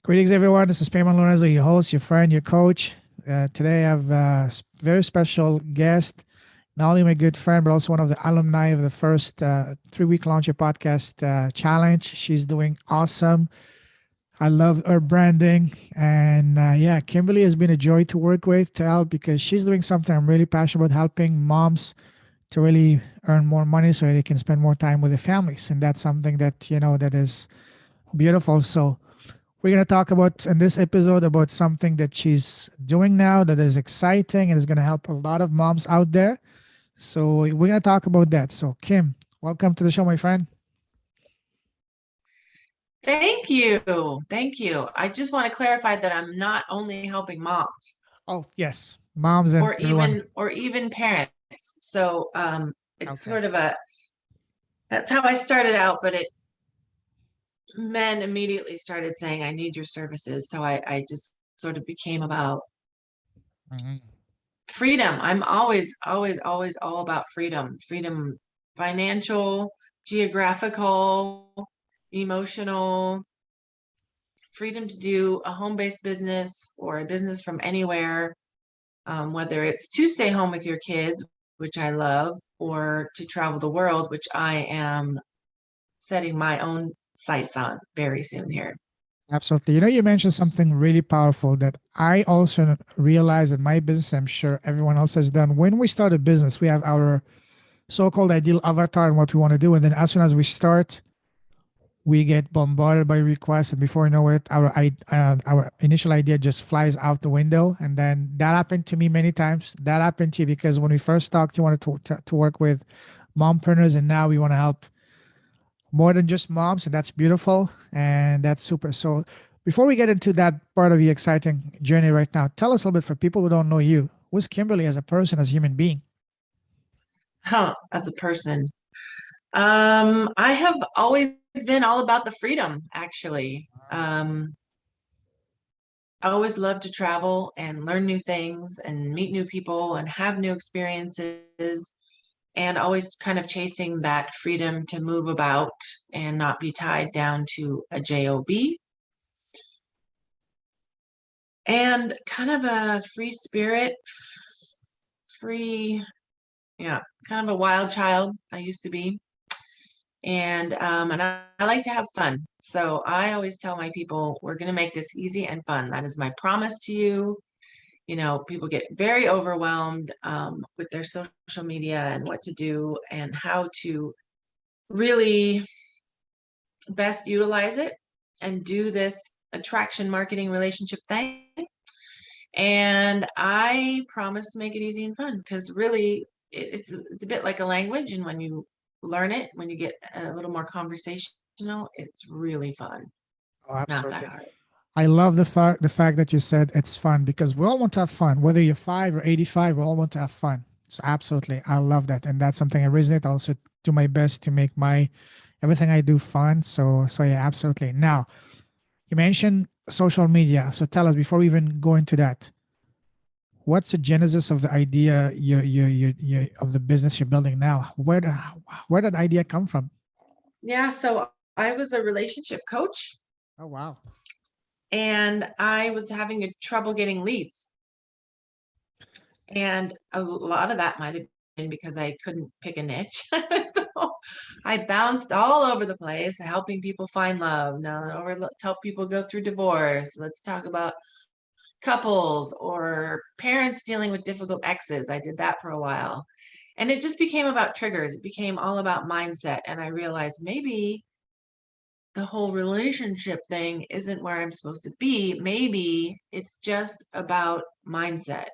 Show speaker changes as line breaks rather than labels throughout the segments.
Greetings, everyone. This is Payman Lorenzo, your host, your friend, your coach. Today, I have a very special guest, not only my good friend, but also one of the alumni of the first 3-week Launch Your Podcast challenge. She's doing awesome. I love her branding. And yeah, Kimberly has been a joy to work with, to help, because she's doing something I'm really passionate about, helping moms to really earn more money so they can spend more time with their families. And that's something that, that is beautiful. So, we're going to talk about in this episode about something that she's doing now that is exciting and is going to help a lot of moms out there. So we're going to talk about that. So Kim, welcome to the show, my friend.
Thank you. Thank you. I just want to clarify that I'm not only helping moms
Oh yes, moms and everyone.
or even parents. So it's
Okay,
sort of that's how I started out, but it men immediately started saying, I need your services. So I just sort of became about
hmm,
freedom. I'm always all about freedom. Freedom, financial, geographical, emotional, freedom to do a home-based business or a business from anywhere, whether it's to stay home with your kids, which I love, or to travel the world, which I am setting my own sights on very soon here.
absolutely. You mentioned something really powerful that I also realized in my business. I'm sure everyone else has done. When we start a business, we have our so-called ideal avatar and what we want to do, and then as soon as we start, we get bombarded by requests, and before you know it, our initial idea just flies out the window. And then that happened to me many times. That happened to you because when we first talked, you wanted to work with mompreneurs, and now we want to help more than just moms, and that's beautiful and that's super. So before we get into that part of your exciting journey right now, tell us a little bit for people who don't know you. Who's Kimberly as a person, as a human being?
As a person, I have always been all about the freedom, actually. I always love to travel and learn new things and meet new people and have new experiences, and always kind of chasing that freedom to move about and not be tied down to a job, and kind of a free spirit, free, yeah, kind of a wild child I used to be. And I like to have fun. So I always tell my people, we're going to make this easy and fun. That is my promise to you. People get very overwhelmed with their social media and what to do and how to really best utilize it and do this attraction marketing relationship thing. And I promise to make it easy and fun, because really it's a bit like a language. And when you learn it, when you get a little more conversational, it's really fun.
Oh,
Not that
absolutely.
hard.
I love the fact that you said it's fun, because we all want to have fun. Whether you're 5 or 85, we all want to have fun. So absolutely, I love that, and that's something I resonate. I also do my best to make my everything I do fun. So yeah, absolutely. Now you mentioned social media. So tell us, before we even go into that, what's the genesis of the idea of the business you're building now? Where did idea come from?
Yeah, so I was a relationship coach,
Oh wow.
and I was having trouble getting leads. And a lot of that might have been because I couldn't pick a niche. So I bounced all over the place, helping people find love. Now, or let's help people go through divorce. Let's talk about couples or parents dealing with difficult exes. I did that for a while. And it just became about triggers. It became all about mindset. And I realized maybe the whole relationship thing isn't where I'm supposed to be. Maybe it's just about mindset.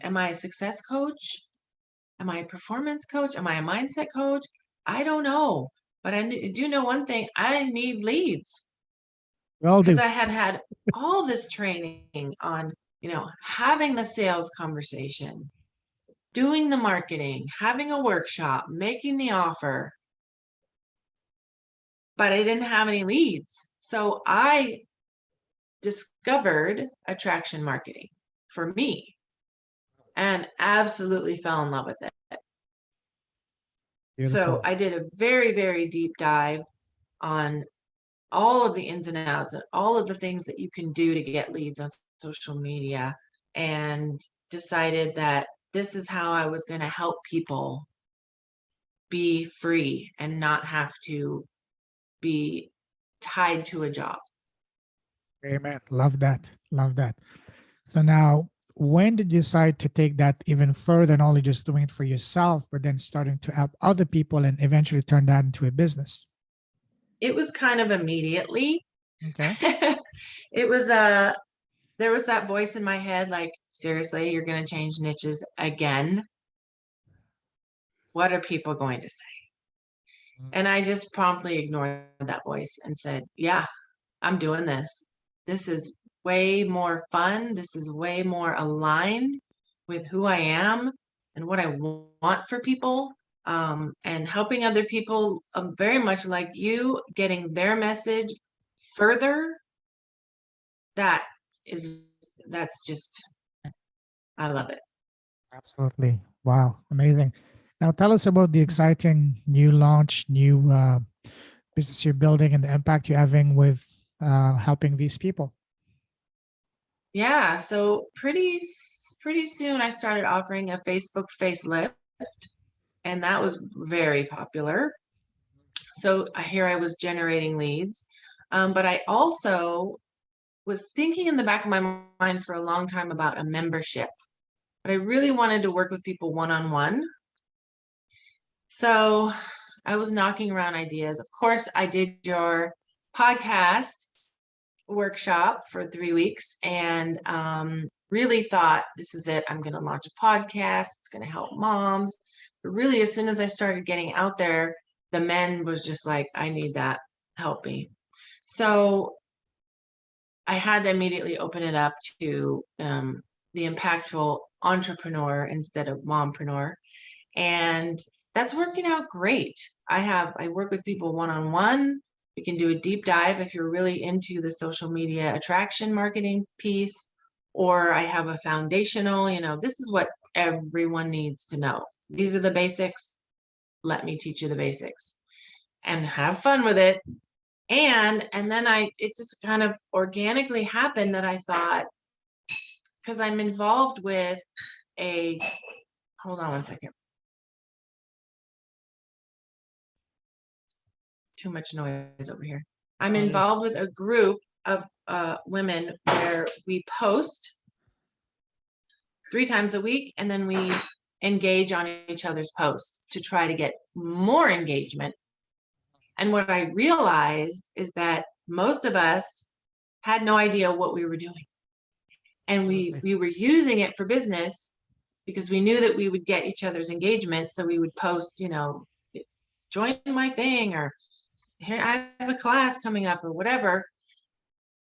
Am I a success coach? Am I a performance coach? Am I a mindset coach? I don't know. But I do know one thing: I need leads,
We all
because
do.
I had all this training on, having the sales conversation, doing the marketing, having a workshop, making the offer, but I didn't have any leads. So I discovered attraction marketing for me and absolutely fell in love with it. So
Beautiful.
I did a very, very deep dive on all of the ins and outs and all of the things that you can do to get leads on social media, and decided that this is how I was going to help people be free and not have to be tied to a job.
Amen. Love that. Love that. So now, when did you decide to take that even further, not only just doing it for yourself, but then starting to help other people and eventually turn that into a business?
It was kind of immediately.
Okay.
It was there was that voice in my head like, seriously, you're going to change niches again? What are people going to say? And I just promptly ignored that voice and said, yeah, I'm doing this. This is way more fun. This is way more aligned with who I am and what I want for people. And helping other people, very much like you, getting their message further. That is, that's just, I love it.
Absolutely. Wow. Amazing. Now, tell us about the exciting new launch, new business you're building, and the impact you're having with helping these people.
Yeah. So pretty soon I started offering a Facebook facelift, and that was very popular. So here I was generating leads. But I also was thinking in the back of my mind for a long time about a membership, but I really wanted to work with people one-on-one. So I was knocking around ideas. Of course, I did your podcast workshop for 3 weeks, and really thought, this is it. I'm going to launch a podcast. It's going to help moms. But really, as soon as I started getting out there, the men was just like, I need that. Help me. So I had to immediately open it up to the impactful entrepreneur instead of mompreneur. And that's working out great. I work with people one-on-one. We can do a deep dive if you're really into the social media attraction marketing piece, or I have a foundational, this is what everyone needs to know. These are the basics. Let me teach you the basics and have fun with it. And then it just kind of organically happened that I thought, because I'm involved with hold on one second. Too much noise over here. I'm involved with a group of women where we post 3 times a week, and then we engage on each other's posts to try to get more engagement. And what I realized is that most of us had no idea what we were doing. And we were using it for business because we knew that we would get each other's engagement. So we would post, join my thing, or here I have a class coming up, or whatever.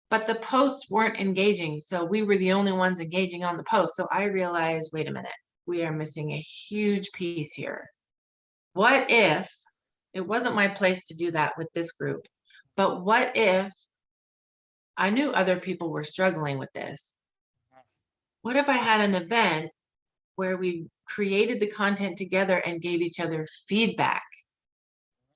But the posts weren't engaging. So we were the only ones engaging on the post. So I realized, wait a minute, we are missing a huge piece here. What if it wasn't my place to do that with this group? But what if I knew other people were struggling with this? What if I had an event where we created the content together and gave each other feedback,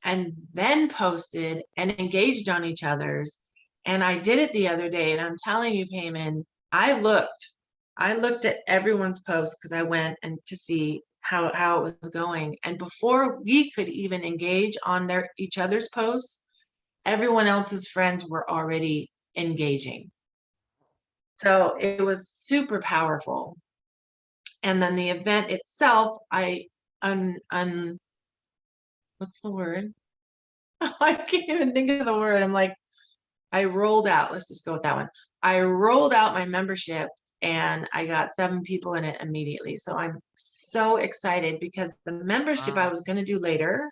and then posted and engaged on each other's? And I did it the other day, and I'm telling you, Payman, I looked at everyone's post because I went and to see how it was going. And before we could even engage on each other's posts, everyone else's friends were already engaging. So it was super powerful. And then the event itself, what's the word? I can't even think of the word. I'm like, I rolled out, let's just go with that one. I rolled out my membership, and I got 7 people in it immediately. So I'm so excited, because the membership I was going to do later,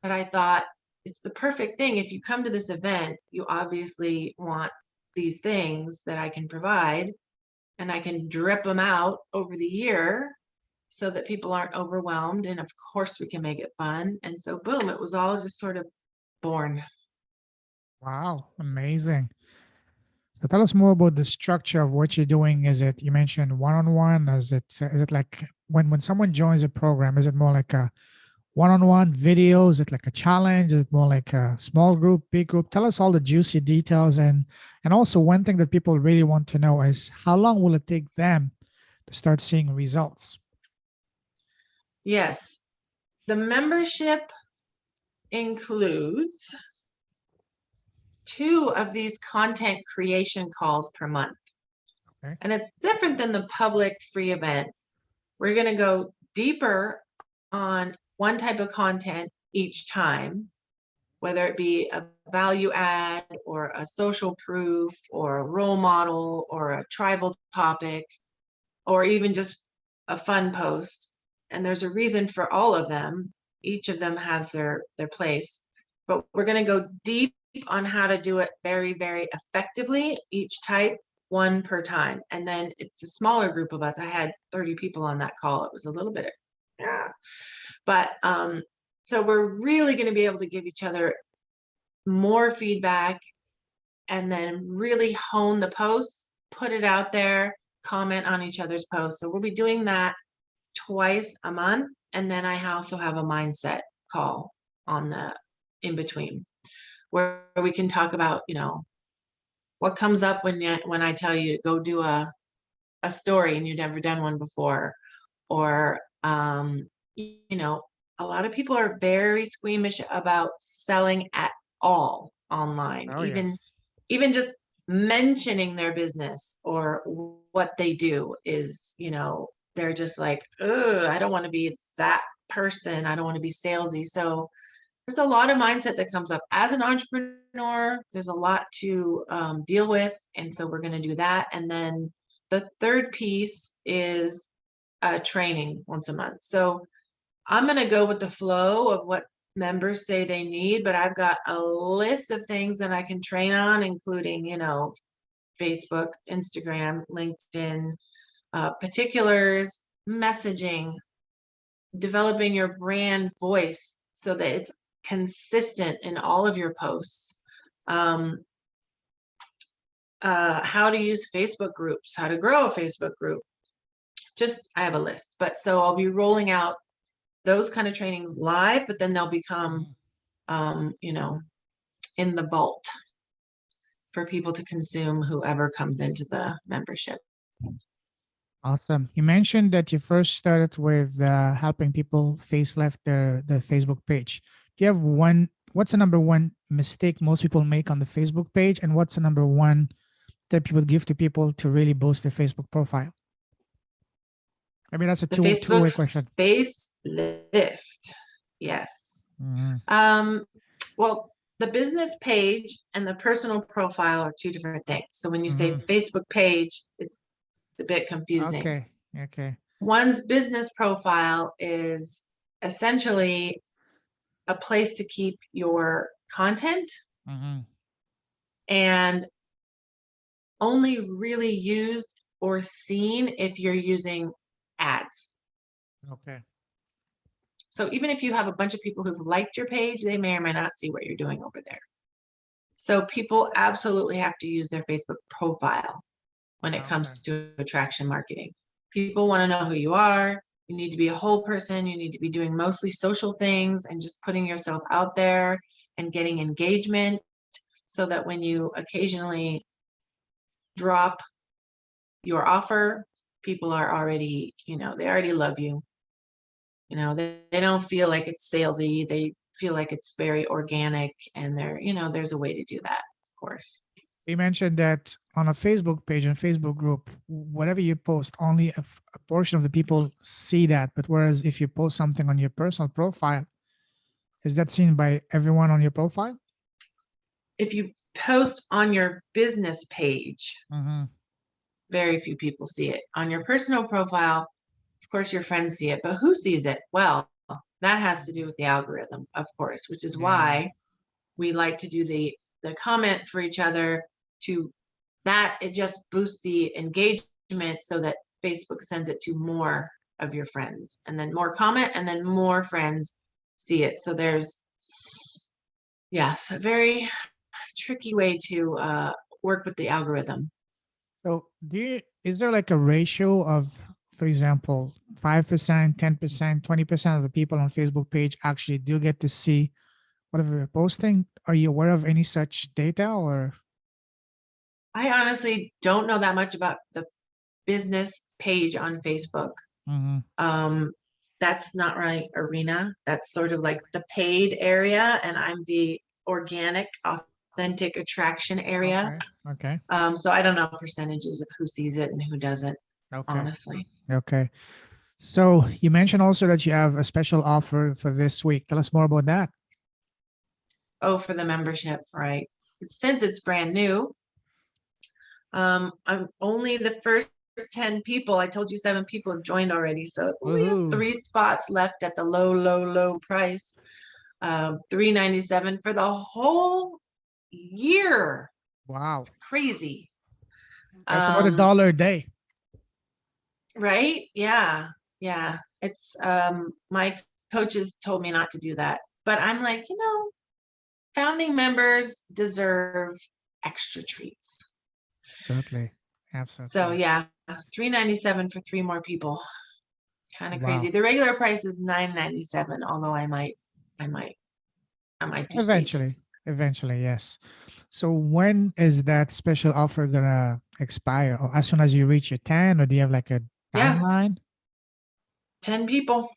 but I thought it's the perfect thing. If you come to this event, you obviously want these things that I can provide, and I can drip them out over the year so that people aren't overwhelmed. And of course we can make it fun. And so boom, it was all just sort of born.
Wow, amazing. So tell us more about the structure of what you're doing. Is it, you mentioned one-on-one? Is it like when someone joins a program, is it more like a one-on-one video? Is it like a challenge? Is it more like a small group, big group? Tell us all the juicy details. And also one thing that people really want to know is how long will it take them to start seeing results?
Yes. The membership includes 2 of these content creation calls per month.
Okay.
And it's different than the public free event. We're going to go deeper on one type of content each time, whether it be a value add or a social proof or a role model or a tribal topic, or even just a fun post. And there's a reason for all of them. Each of them has their place, but we're going to go deep on how to do it very, very effectively, each type, one per time. And then it's a smaller group of us. I had 30 people on that call. It was a little bit, yeah. But so we're really going to be able to give each other more feedback and then really hone the posts, put it out there, comment on each other's posts. So we'll be doing that twice a month. And then I also have a mindset call on the in between where we can talk about, what comes up when I tell you to go do a story and you've never done one before, or a lot of people are very squeamish about selling at all online,
Oh, yes.
even just mentioning their business or what they do is, they're just like, ugh, I don't want to be that person. I don't want to be salesy. So there's a lot of mindset that comes up as an entrepreneur. There's a lot to deal with. And so we're going to do that. And then the third piece is training once a month. So I'm going to go with the flow of what members say they need, but I've got a list of things that I can train on, including, Facebook, Instagram, LinkedIn, particulars, messaging, developing your brand voice so that it's consistent in all of your posts. How to use Facebook groups, how to grow a Facebook group. I have a list, but so I'll be rolling out those kind of trainings live, but then they'll become, in the vault for people to consume, whoever comes into the membership.
Awesome. You mentioned that you first started with helping people facelift their Facebook page. Do you have what's the number one mistake most people make on the Facebook page? And what's the number one tip you would give to people to really boost their Facebook profile? I mean, that's a
The
two-way
Facebook
question.
facelift. Yes. Well, the business page and the personal profile are 2 different things. So when you say Facebook page, it's a bit confusing.
Okay.
One's business profile is essentially a place to keep your content and only really used or seen if you're using ads.
Okay.
So even if you have a bunch of people who've liked your page, they may or may not see what you're doing over there. So people absolutely have to use their Facebook profile when it comes to attraction marketing. People want to know who you are. You need to be a whole person. You need to be doing mostly social things and just putting yourself out there and getting engagement so that when you occasionally drop your offer, people are already, they already love you. They don't feel like it's salesy. They feel like it's very organic, and there's a way to do that, of course.
You mentioned that on a Facebook page and Facebook group, whatever you post, only a portion of the people see that. But whereas if you post something on your personal profile, is that seen by everyone on your profile?
If you post on your business page, very few people see it. On your personal profile, of course, your friends see it, but who sees it? Well, that has to do with the algorithm, of course, which is why we like to do the comment for each other. It just boosts the engagement so that Facebook sends it to more of your friends, and then more comment, and then more friends see it. So there's, a very tricky way to work with the algorithm.
So is there like a ratio of for example, 5%, 10%, 20% of the people on Facebook page actually do get to see whatever you're posting? Are you aware of any such data or?
I honestly don't know that much about the business page on Facebook.
Mhm.
That's not right arena. That's sort of like the paid area, and I'm the organic, authentic attraction area.
Okay. Okay.
So I don't know percentages of who sees it and who doesn't,
Okay.
honestly.
Okay. So you mentioned also that you have a special offer for this week. Tell us more about that.
Oh, for the membership, right? Since it's brand new, I'm only the first 10 people. I told you 7 people have joined already, so it's only have
Woohoo.
3 spots left at the low price. $397 for the whole year.
Wow.
Crazy.
That's about
Um,
$1 a day.
right? Yeah. Yeah. It's my coaches told me not to do that. But I'm like, founding members deserve extra treats.
Absolutely.
So
Absolutely.
yeah, $397 for 3 more people. Kind of crazy.
Wow.
The regular price is $997, although I might do
Eventually.
stages.
Eventually, yes. So when is that special offer gonna expire? Or as soon as you reach your 10, or do you have like a
Yeah,
timeline?
10 people.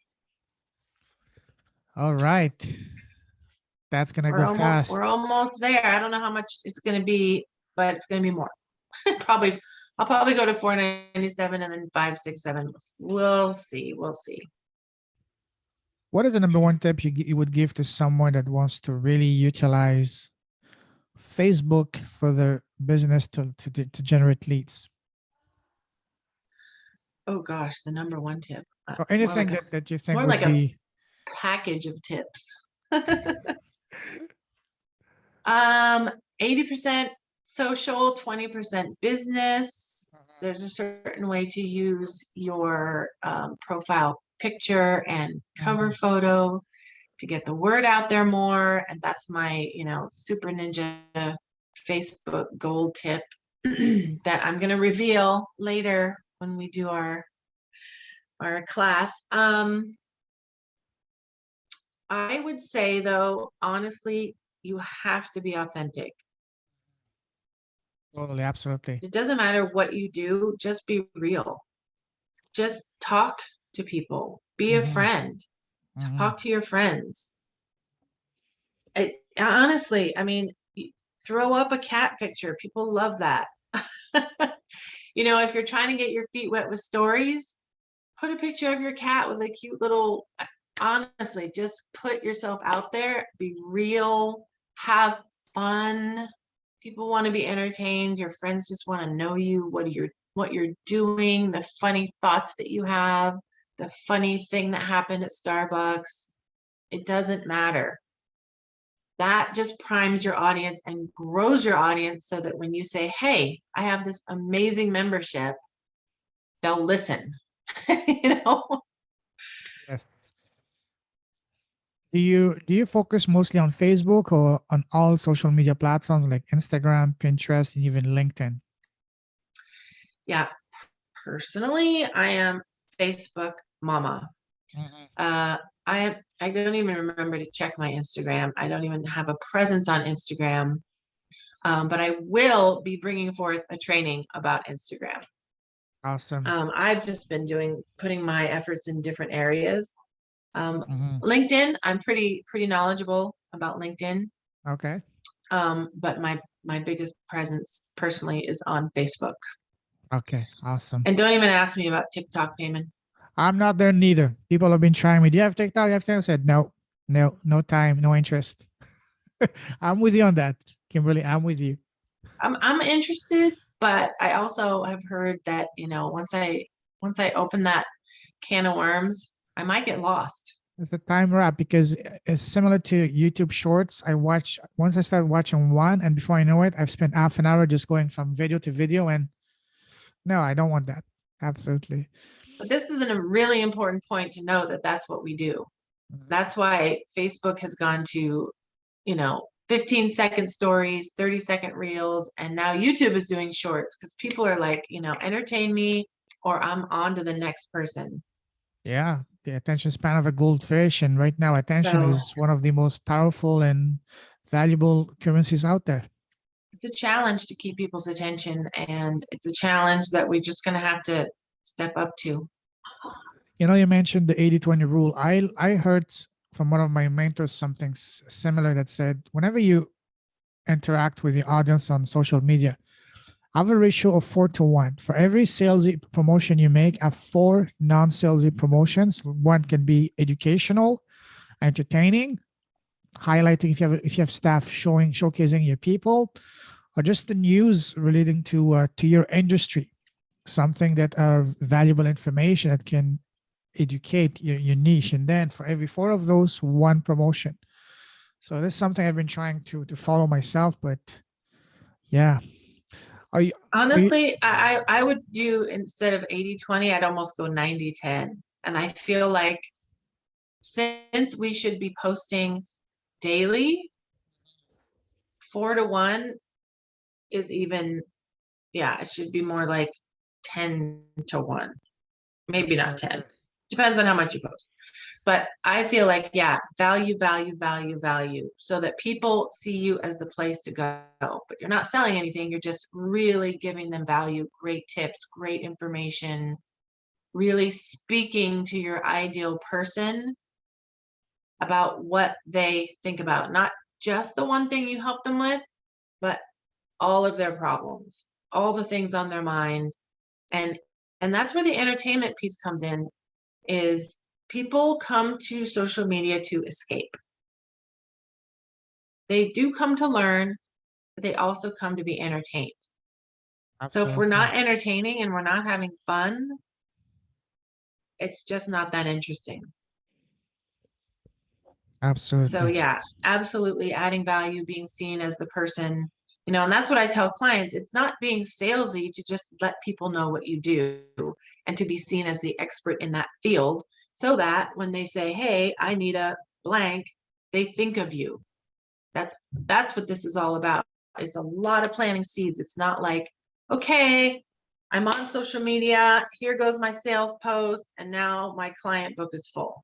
All right. That's gonna
We're
go
almost we're
fast.
almost there. I don't know how much it's going to be, but it's going to be more. Probably I'll probably go to 497 and then 567. We'll see. We'll see.
What is the number one tip you would give to someone that wants to really utilize Facebook for their business to generate leads?
Oh gosh, the number one tip.
Or
It's more
anything
like a
that you think
more
would
like a
be.
package of tips. 80% social, 20% business. There's a certain way to use your profile picture and cover
Mhm.
photo to get the word out there more. And that's my, super ninja Facebook gold tip that I'm going to reveal later when we do our class. I would say though, honestly, you have to be authentic.
Totally, absolutely.
It doesn't matter what you do, just be real. Just talk to people. Be a
Hmm.
friend.
Hmm.
Talk to your friends. Honestly, I mean, throw up a cat picture. People love that. If you're trying to get your feet wet with stories, put a picture of your cat with a cute little, honestly, just put yourself out there, be real, have fun. People want to be entertained. Your friends just want to know you, what you're doing, the funny thoughts that you have, the funny thing that happened at Starbucks. It doesn't matter. That just primes your audience and grows your audience so that when you say, "Hey, I have this amazing membership," they'll listen. you know?
Yes. Do you focus mostly on Facebook or on all social media platforms like Instagram, Pinterest, and even LinkedIn?
Yeah. Personally, I am Facebook mama.
Mhm.
Uh, I don't even remember to check my Instagram. I don't even have a presence on Instagram. But I will be bringing forth a training about Instagram.
Awesome.
I've just been putting my efforts in different areas.
Hmm.
LinkedIn, I'm pretty knowledgeable about LinkedIn.
Okay.
But my biggest presence personally is on Facebook.
Okay. Awesome.
And don't even ask me about TikTok, Damon.
I'm not there neither. People have been trying me. Do you have TikTok? I said no, no, no time, no interest. I'm with you on that, Kimberly. I'm with you.
I'm interested, but I also have heard that, once I open that can of worms, I might get lost.
It's a time wrap because it's similar to YouTube Shorts. Once I start watching one, and before I know it, I've spent half an hour just going from video to video. And no, I don't want that. Absolutely.
But this is a really important point to know that that's what we do.
Mhm.
That's why Facebook has gone to, 15-second stories, 30-second reels, and now YouTube is doing shorts because people are like, entertain me or I'm on to the next person.
Yeah, the attention span of a goldfish, and right now, attention
So
is one of the most powerful and valuable currencies out there.
it's a challenge to keep people's attention, and it's a challenge that we're just going to have to step up to.
You know, you mentioned the 80-20 rule. I heard from one of my mentors something similar that said whenever you interact with the audience on social media, have a ratio of 4-1. For every salesy promotion you make, have four non-salesy promotions. One can be educational, entertaining, highlighting if you have staff showcasing your people, or just the news relating to your industry, something that are valuable information that can educate your niche. And then for every four of those, one promotion. So this is something I've been trying to follow myself. But yeah, are you are you
Honestly, I would do, instead of 80-20, I'd almost go 90-10. And I feel like since we should be posting daily, 4-1 is even, yeah, it should be more like 10-1. Maybe not 10. Depends on how much you post. But I feel like, yeah, value, value, value, value, so that people see you as the place to go. But you're not selling anything. You're just really giving them value, great tips, great information, really speaking to your ideal person about what they think about, not just the one thing you help them with, but all of their problems, all the things on their mind. And and that's where the entertainment piece comes in, is people come to social media to escape. They do come to learn, but they also come to be entertained. So if we're
absolutely,
not entertaining and we're not having fun, it's just not that interesting. So
absolutely,
yeah, absolutely adding value, being seen as the person, and that's what I tell clients. It's not being salesy to just let people know what you do and to be seen as the expert in that field, so that when they say, "Hey, I need a blank," they think of you. That's what this is all about. It's a lot of planting seeds. It's not like, okay, I'm on social media, here goes my sales post, and now my client book is full.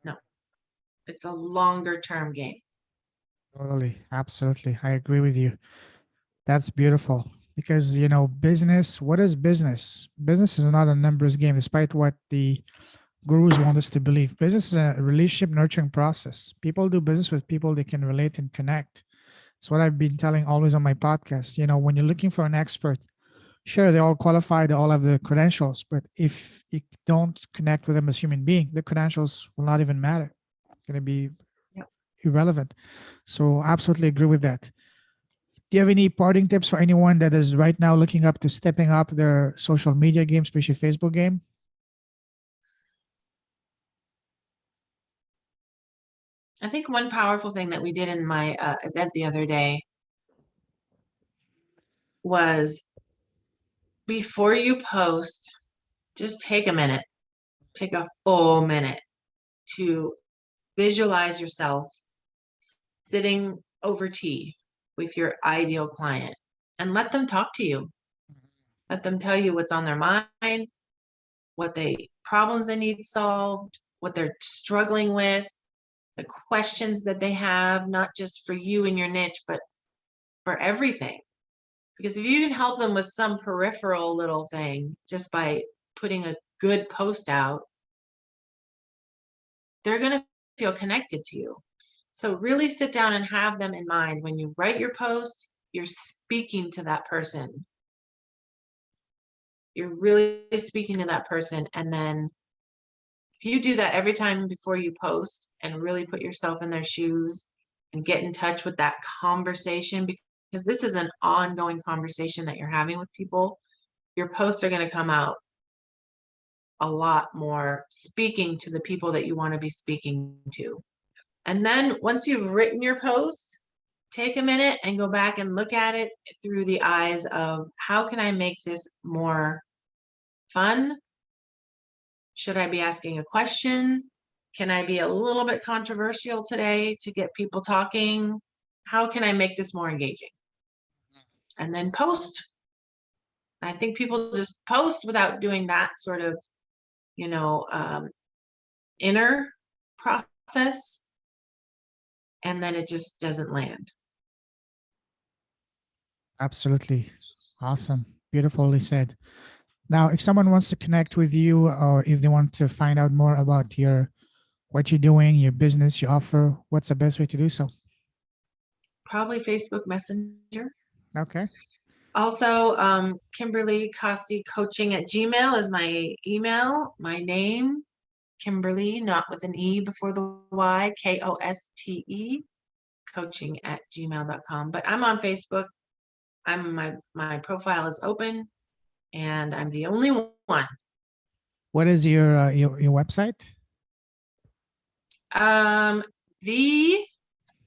No, it's a longer term game.
totally, absolutely. I agree with you. That's beautiful because business. What is business? Business is not a numbers game, despite what the gurus want us to believe. Business is a relationship nurturing process. People do business with people they can relate and connect. It's what I've been telling always on my podcast. When you're looking for an expert, sure, they're all qualified, they all have the credentials, but if you don't connect with them as human being, the credentials will not even matter. It's going to be
Yep.
irrelevant. So absolutely agree with that. Do you have any parting tips for anyone that is right now looking up to stepping up their social media game, especially Facebook game?
I think one powerful thing that we did in my event the other day was, before you post, just take a minute, take a full minute to visualize yourself sitting over tea with your ideal client and let them talk to you. Let them tell you what's on their mind, what problems they need solved, what they're struggling with, the questions that they have, not just for you and your niche, but for everything. Because if you can help them with some peripheral little thing just by putting a good post out, they're going to feel connected to you. So really sit down and have them in mind. When you write your post, you're speaking to that person. You're really speaking to that person. And then if you do that every time before you post and really put yourself in their shoes and get in touch with that conversation, because this is an ongoing conversation that you're having with people, your posts are going to come out a lot more speaking to the people that you want to be speaking to. And then once you've written your post, take a minute and go back and look at it through the eyes of, how can I make this more fun? Should I be asking a question? Can I be a little bit controversial today to get people talking? How can I make this more engaging? And then post. I think people just post without doing that sort of, you know, inner process, and then it just doesn't land.
Absolutely. Awesome. Beautifully said. Now, if someone wants to connect with you or if they want to find out more about your what you're doing, your business, your offer, what's the best way to do so?
Probably Facebook Messenger.
Okay.
Also, Kimberly Koste coaching at Gmail is my email. My name, Kimberly, not with an E before the Y, Koste, coaching at gmail.com. But I'm on Facebook. My profile is open, and I'm the only one.
What is your website?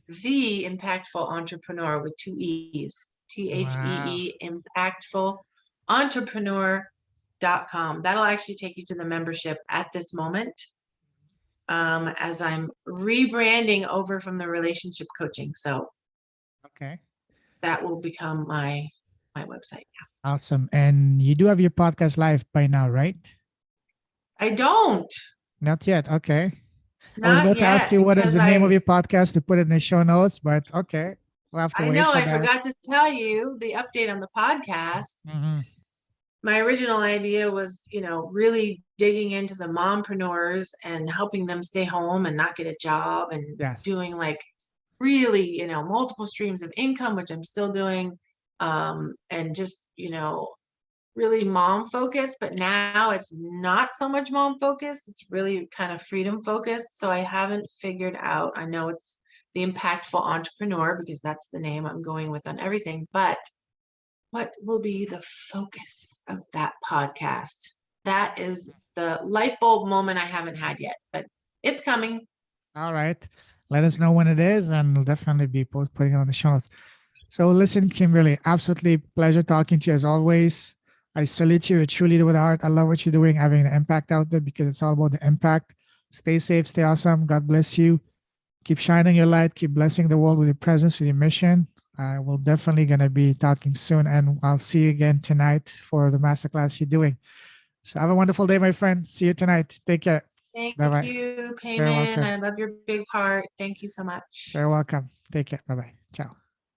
The impactful entrepreneur with two E's.
Wow.
THEE impactful entrepreneur.com. That'll actually take you to the membership at this moment. As I'm rebranding over from the relationship coaching. So
Okay.
that will become my website.
Awesome. And you do have your podcast live by now, right?
I don't,
Not yet. Okay. I was
not
about to ask
yet,
you what is
because
the name of your podcast to put it in the show notes, but okay. We'll have to
I
wait
know
for
I
that.
forgot to tell you the update on the podcast.
Hmm.
My original idea was, really digging into the mompreneurs and helping them stay home and not get a job and
Yes.
doing like really, multiple streams of income, which I'm still doing. And just, really mom focused, but now it's not so much mom focused. It's really kind of freedom focused. So I haven't figured out, I know it's the impactful entrepreneur because that's the name I'm going with on everything, but what will be the focus of that podcast? That is the light bulb moment I haven't had yet, but it's coming.
All right. Let us know when it is, and we'll definitely be putting it on the show notes. So, listen, Kimberly, absolutely pleasure talking to you as always. I salute you. You're a true leader with a heart. I love what you're doing, having an impact out there because it's all about the impact. Stay safe, stay awesome. God bless you. Keep shining your light. Keep blessing the world with your presence, with your mission. We're definitely going to be talking soon, and I'll see you again tonight for the masterclass you're doing. So, have a wonderful day, my friend. See you tonight. Take care.
Thank
Bye bye.
you,
Very
Payman.
welcome.
I love your big heart. Thank you so much.
Very welcome. Take care. Bye bye. Ciao.